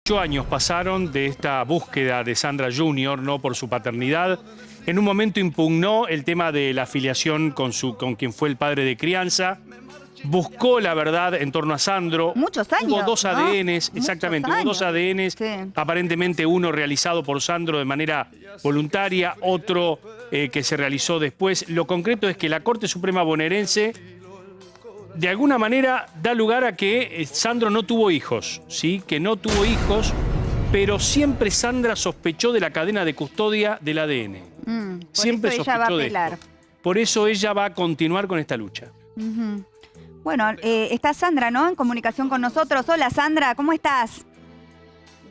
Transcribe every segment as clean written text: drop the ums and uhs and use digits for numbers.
8 años pasaron de esta búsqueda de Sandra Junior, ¿no?, por su paternidad. En un momento impugnó el tema de la afiliación con quien fue el padre de crianza. Buscó la verdad en torno a Sandro. Muchos años, Hubo dos ¿no? ADNs, exactamente, hubo dos ADNs. Sí. Aparentemente uno realizado por Sandro de manera voluntaria, otro que se realizó después. Lo concreto es que la Corte Suprema bonaerense de alguna manera da lugar a que Sandro no tuvo hijos, ¿sí? Que no tuvo hijos, pero siempre Sandra sospechó de la cadena de custodia del ADN. Siempre eso ella va a sospechó de apelar. esto. Por eso ella va a continuar con esta lucha. Bueno, está Sandra, ¿no?, en comunicación con nosotros. Hola, Sandra, ¿cómo estás?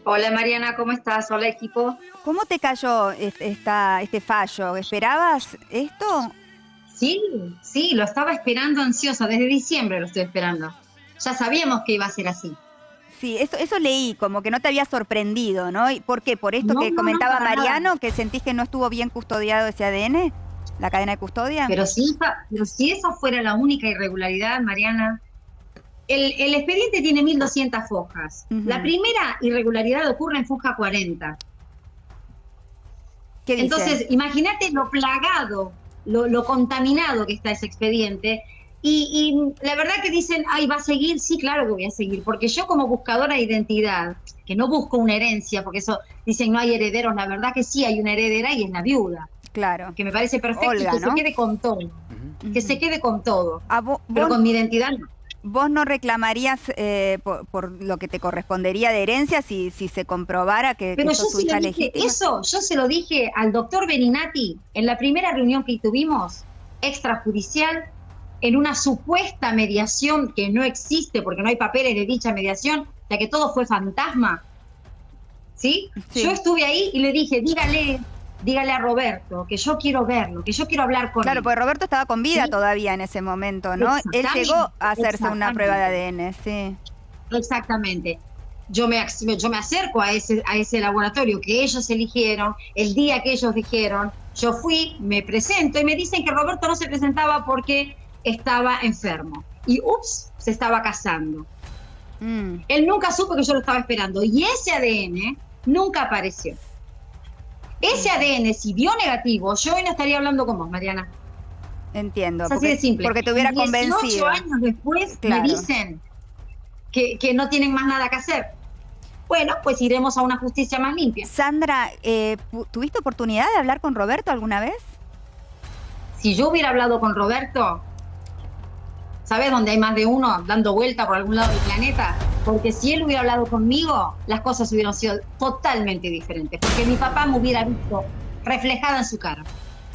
Hola Mariana, ¿cómo estás? Hola equipo. ¿Cómo te cayó este fallo? ¿Esperabas esto? Sí, lo estaba esperando ansiosa, desde diciembre lo estoy esperando. Ya sabíamos que iba a ser así. Sí, eso leí, como que no te había sorprendido, ¿no? ¿Y por qué? ¿Por esto No, que no, comentaba para Mariano, nada. que sentís que no estuvo bien custodiado ese ADN, la cadena de custodia? Pero si esa fuera la única irregularidad, Mariana, el expediente tiene 1200 fojas. La primera irregularidad ocurre en foja 40. ¿Qué dice? Entonces, imagínate lo plagado, lo contaminado que está ese expediente. Y la verdad que dicen, ay, ¿va a seguir? Sí, claro que voy a seguir, porque yo como buscadora de identidad, que no busco una herencia, porque eso dicen no hay herederos, la verdad que sí hay una heredera y es la viuda. Claro. Que me parece perfecto, Olga, y que ¿no? se quede con todo. Que se quede con todo. Pero vos, con mi identidad no. ¿Vos no reclamarías por lo que te correspondería de herencia si se comprobara que Pero yo sos su se lo hija dije, legítima? eso yo se lo dije al doctor Beninati en la primera reunión que tuvimos, extrajudicial, en una supuesta mediación que no existe porque no hay papeles de dicha mediación, ya que todo fue fantasma. ¿Sí? Sí. Yo estuve ahí y le dije, dígale a Roberto que yo quiero verlo, que yo quiero hablar con Claro, él. porque Roberto estaba con vida ¿Sí? todavía en ese momento, ¿no? Él Exactamente, llegó a hacerse una prueba de ADN, sí. Exactamente. Yo me acerco a ese laboratorio que ellos eligieron, el día que ellos dijeron, yo fui, me presento y me dicen que Roberto no se presentaba porque estaba enfermo. Y ups, se estaba casando. Él nunca supo que yo lo estaba esperando y ese ADN nunca apareció. Ese ADN, si dio negativo, yo hoy no estaría hablando con vos, Mariana. Entiendo. Es así de simple. Porque te hubiera 18 convencido. años después Claro. me dicen que no tienen más nada que hacer. Bueno, pues iremos a una justicia más limpia. Sandra, ¿tuviste oportunidad de hablar con Roberto alguna vez? Si yo hubiera hablado con Roberto, ¿sabes dónde hay más de uno dando vuelta por algún lado del planeta? Porque si él hubiera hablado conmigo, las cosas hubieran sido totalmente diferentes. Porque mi papá me hubiera visto reflejada en su cara.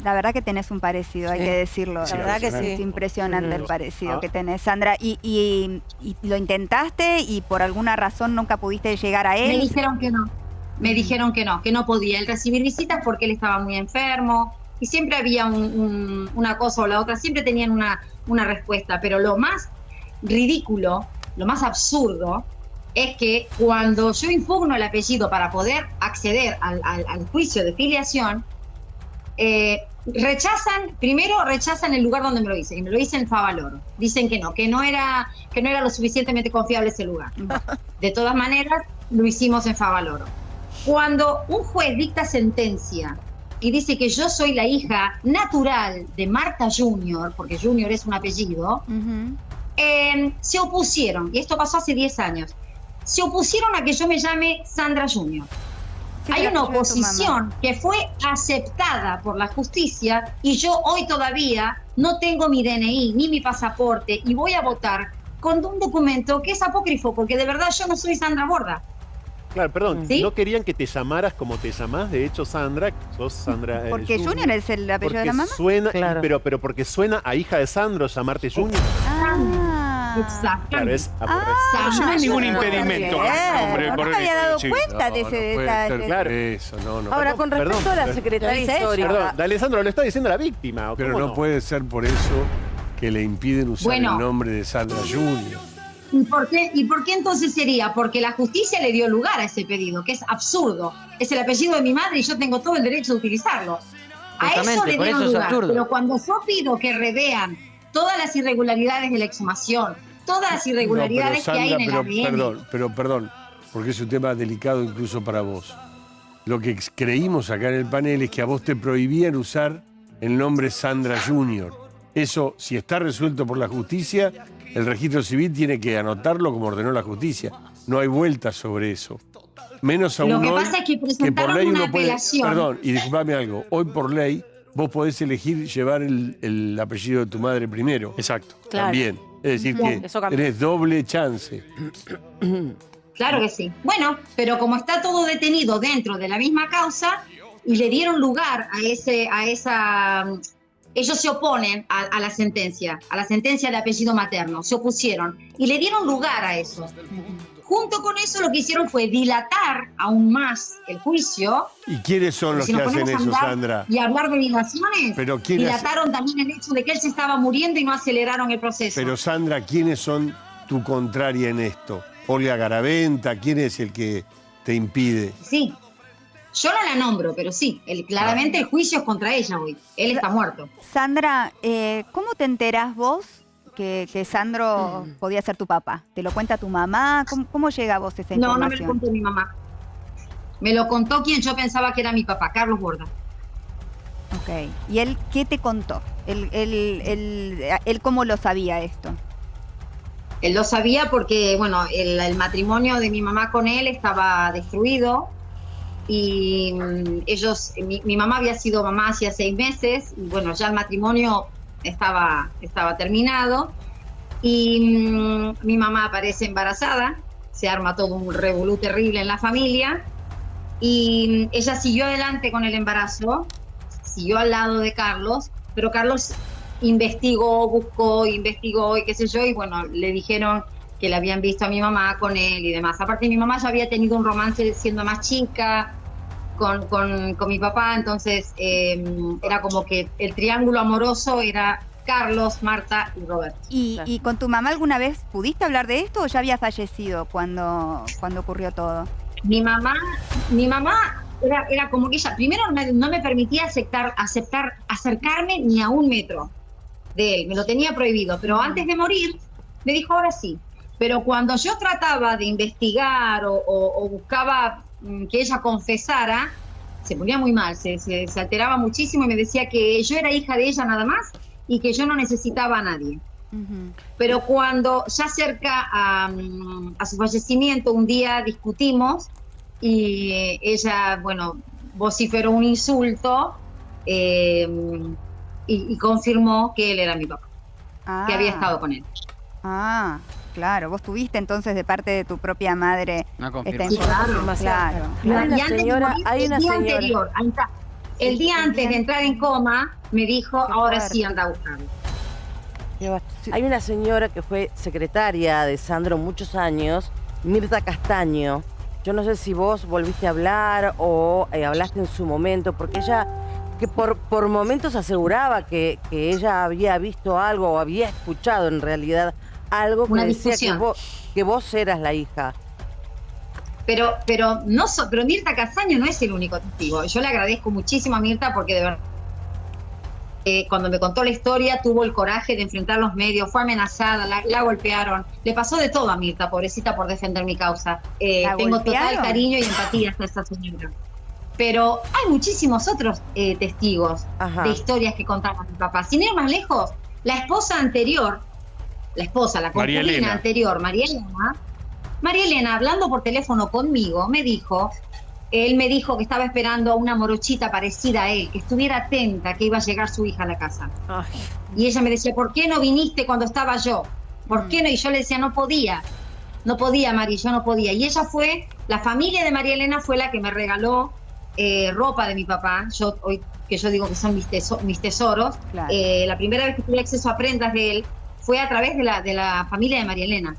La verdad que tenés un parecido, hay que decirlo. Sí, La verdad que sí. Es impresionante el parecido que tenés, Sandra. ¿Y lo intentaste y por alguna razón nunca pudiste llegar a él? Me dijeron que no. Me dijeron que no podía él recibir visitas porque él estaba muy enfermo. Y siempre había una cosa o la otra, siempre tenían una respuesta. Pero lo más ridículo, lo más absurdo, es que cuando yo impugno el apellido para poder acceder al juicio de filiación, primero rechazan el lugar donde me lo dicen, y me lo dicen en Favaloro. Dicen que no era lo suficientemente confiable ese lugar. De todas maneras, lo hicimos en Favaloro. Cuando un juez dicta sentencia y dice que yo soy la hija natural de Marta Junior, porque Junior es un apellido, se opusieron, y esto pasó hace 10 años, se opusieron a que yo me llame Sandra Junior. Sí, hay una yo de tu oposición mamá. que fue aceptada por la justicia y yo hoy todavía no tengo mi DNI ni mi pasaporte y voy a votar con un documento que es apócrifo, porque de verdad yo no soy Sandra Borda. Claro, perdón, ¿Sí? no querían que te llamaras como te llamás, de hecho, Sandra, sos Sandra Porque Junior es el apellido de la mamá. Suena, Claro. pero porque suena a hija de Sandro llamarte Junior. Exactamente. Claro, es No hay ningún Junior. impedimento. Bien. Hombre, No por me el había hecho de dado decir. cuenta de ese detalle. Claro. Eso, no. Ahora, con respecto Perdón, a la perdón. secretaria Dice eso. histórica, Perdón, Alessandro, lo está diciendo la víctima. ¿o Pero cómo no puede ser por eso que le impiden usar Bueno. el nombre de Sandra Junior. ¿Y por qué entonces sería? Porque la justicia le dio lugar a ese pedido, que es absurdo. Es el apellido de mi madre y yo tengo todo el derecho de utilizarlo. A eso Justamente, le por dieron eso es lugar. absurdo. Pero cuando yo pido que revean todas las irregularidades de la exhumación, todas las irregularidades que hay en el ADN. Perdón. porque es un tema delicado incluso para vos. Lo que creímos acá en el panel es que a vos te prohibían usar el nombre Sandra Junior. Eso, si está resuelto por la justicia, el registro civil tiene que anotarlo como ordenó la justicia. No hay vuelta sobre eso. Menos aún Lo que hoy, pasa es que por presentaron ley una uno puede... apelación. Perdón, y disculpame algo. Hoy por ley vos podés elegir llevar el apellido de tu madre primero. Exacto. Claro. También. Es decir, que Eso cambió. tenés doble chance. Claro que sí. Bueno, pero como está todo detenido dentro de la misma causa y le dieron lugar a esa... Ellos se oponen a la sentencia de apellido materno, se opusieron y le dieron lugar a eso. Junto con eso lo que hicieron fue dilatar aún más el juicio. ¿Y quiénes son los Si que nos hacen ponemos a eso, hablar Sandra? y hablar de dilaciones, Pero ¿quiénes- dilataron también el hecho de que él se estaba muriendo y no aceleraron el proceso. Pero Sandra, ¿quiénes son tu contraria en esto? Olga Garaventa, ¿quién es el que te impide? Sí, yo no la nombro, pero sí, claramente el juicio es contra ella hoy. Él está muerto. Sandra, ¿cómo te enterás vos que Sandro podía ser tu papá? ¿Te lo cuenta tu mamá? ¿Cómo llega a vos esa No, información? no me lo contó mi mamá. Me lo contó quien yo pensaba que era mi papá, Carlos Borda. Ok. ¿Y él qué te contó? ¿Él cómo lo sabía esto? Él lo sabía porque, bueno, el matrimonio de mi mamá con él estaba destruido y mi mamá había sido mamá hacía 6 meses y, bueno, ya el matrimonio estaba terminado y mi mamá aparece embarazada, se arma todo un revolú terrible en la familia y ella siguió adelante con el embarazo, siguió al lado de Carlos, pero Carlos investigó, buscó, investigó y qué sé yo, y bueno, le dijeron que le habían visto a mi mamá con él y demás. Aparte mi mamá ya había tenido un romance siendo más chica con mi papá, entonces era como que el triángulo amoroso era Carlos, Marta y Roberto. ¿Y con tu mamá alguna vez pudiste hablar de esto o ya había fallecido cuando ocurrió todo? Mi mamá era como que ella, primero no me permitía acercarme ni a 1 metro de él, me lo tenía prohibido, pero antes de morir me dijo ahora sí. Pero cuando yo trataba de investigar o buscaba que ella confesara, se ponía muy mal, se alteraba muchísimo y me decía que yo era hija de ella nada más y que yo no necesitaba a nadie. Uh-huh. Pero cuando ya cerca a su fallecimiento, un día discutimos y ella, bueno, vociferó un insulto y confirmó que él era mi papá, que había estado con él. Ah, claro. Vos tuviste entonces de parte de tu propia madre Una esta confirmación. información. Claro. Y Hay una antes de señora, morir, hay una el día señora. anterior, ahí está. El día antes de entrar en coma, me dijo, Qué ahora fuerte. sí anda a buscarlo. Hay una señora que fue secretaria de Sandro muchos años, Mirta Castaño. Yo no sé si vos volviste a hablar o hablaste en su momento, porque ella, que por momentos aseguraba que ella había visto algo o había escuchado en realidad algo que Una decía discusión. que vos eras la hija. Pero Mirta Castaño no es el único testigo. Yo le agradezco muchísimo a Mirta porque de verdad cuando me contó la historia tuvo el coraje de enfrentar los medios, fue amenazada, la golpearon, le pasó de todo a Mirta, pobrecita, por defender mi causa. Tengo total golpearon? cariño y empatía hacia esta señora. Pero hay muchísimos otros testigos Ajá. de historias que contaba mi papá. Sin ir más lejos, la esposa anterior, la María concubina Elena. anterior, María Elena, hablando por teléfono conmigo, él me dijo que estaba esperando a una morochita parecida a él, que estuviera atenta, que iba a llegar su hija a la casa. Ay, Y ella me decía, ¿por qué no viniste cuando estaba yo? ¿Por qué no? Y yo le decía, no podía, Mari, yo no podía. Y ella la familia de María Elena fue la que me regaló ropa de mi papá, que yo digo que son mis tesoros. Claro. La primera vez que tuve acceso a prendas de él fue a través de la familia de María Elena.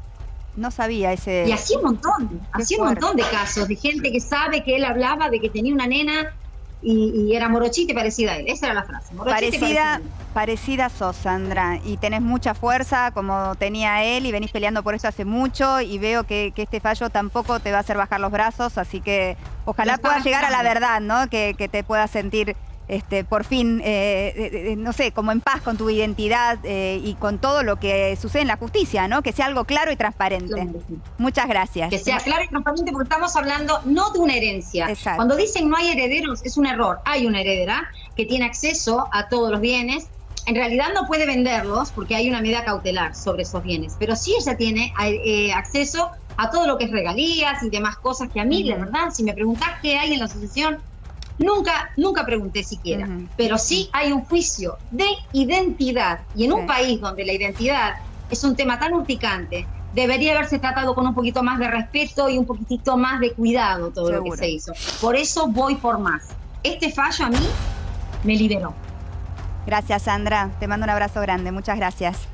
No sabía ese... Y hacía un montón fuerte. de casos, de gente que sabe que él hablaba de que tenía una nena y era morochita y parecida a él. Esa era la frase. Morochita y parecida a él. Parecida sos, Sandra, y tenés mucha fuerza como tenía él y venís peleando por eso hace mucho y veo que este fallo tampoco te va a hacer bajar los brazos, así que ojalá Lo estaba puedas llegar a la esperando. verdad, ¿no? Que te puedas sentir por fin, no sé, como en paz con tu identidad y con todo lo que sucede en la justicia, ¿no? Que sea algo claro y transparente. Claro. Muchas gracias. Que sea claro y transparente, porque estamos hablando no de una herencia. Exacto. Cuando dicen no hay herederos, es un error. Hay una heredera que tiene acceso a todos los bienes. En realidad no puede venderlos porque hay una medida cautelar sobre esos bienes, pero sí ella tiene acceso a todo lo que es regalías y demás cosas que a mí, la verdad, si me preguntás qué hay en la sucesión, nunca pregunté siquiera. Pero sí hay un juicio de identidad, y en un país donde la identidad es un tema tan urticante, debería haberse tratado con un poquito más de respeto y un poquitito más de cuidado todo lo que se hizo. Por eso voy por más. Este fallo a mí me liberó. Gracias, Sandra. Te mando un abrazo grande. Muchas gracias.